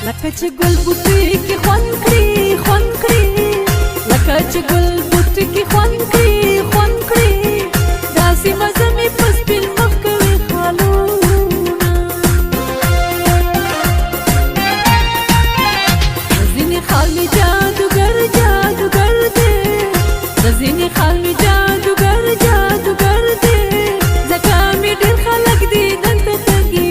لکه چې ګل بوټي کې خوند کړي خوند کړي لکه چې ګل بوټي کې خوند کړي خوند کړي داسې مزه مې په سپین مخ کوي خالونه ځینې خال مې جادوګر جادوګر دی د ځینې خال مې جادوګر جادوګر دی ځکه مې ډېر خلک دي دلته تږي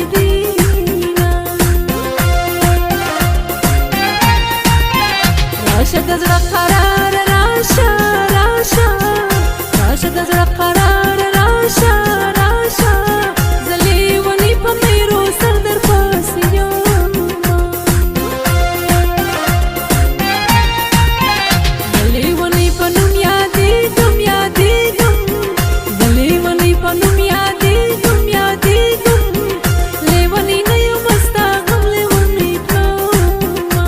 راشه د زړه قرار راشه راشه راشه د زړه قرار راشه راشه زه لیونی په میرو سر در پسې یم زه لیونی په نوم یادېږم یادېږم زه لیونی په نوم یادېږم یادېږم لیونی نه یم ستا غم لیونی کړمه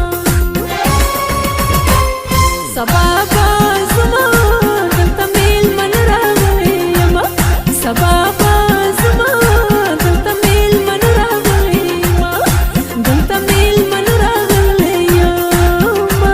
سبا به زما دلته میلمن راغلی یمه سبا به زما دلته میلمن راغلی یمه دلته میلمن راغلی یمه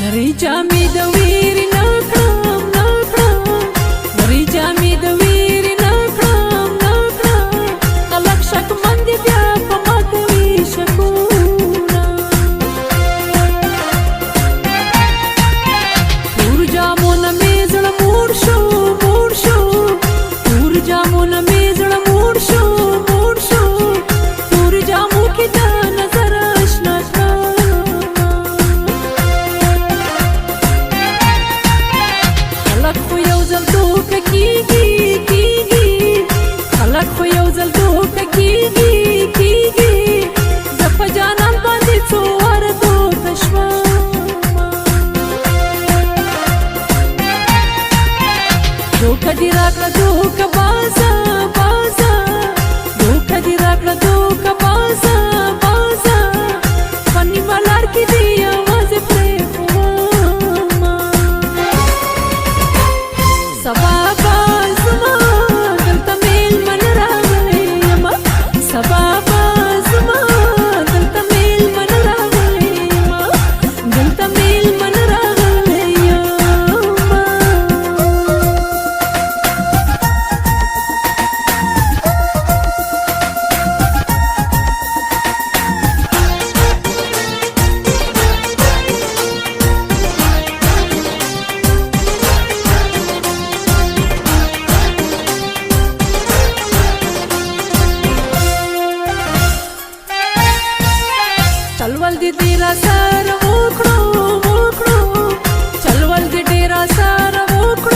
نری جامې د ویرې نه کړم نه کړم نری جامې د ویرې نه کړم نه کړم خلک شکمن دي بیا په ما کوي شکونه تور جامونه مې زړه موړ شو موړ شو تور جامونه مې زړه موړ شو موړ شو تور جامو کې د نظر اشنا خلک خو یو ځل دوکه کېږي کېږي خلک خو یو ځل دوکه کېږي کېږي زه په جانان باندې څو واره دوکه شومه دوکه دې راکړه دوکه بازه بازه دوکه دې راکړه دوکه بازه بازه په نیمه لار کې دې یوازې پرېښومه سبا به زما دلته میلمن راغلی یمه سبا به زما دلته میلمن راغلی یمه دلته میلمن راغلی یمه چلول دې را سره وکړو وکړو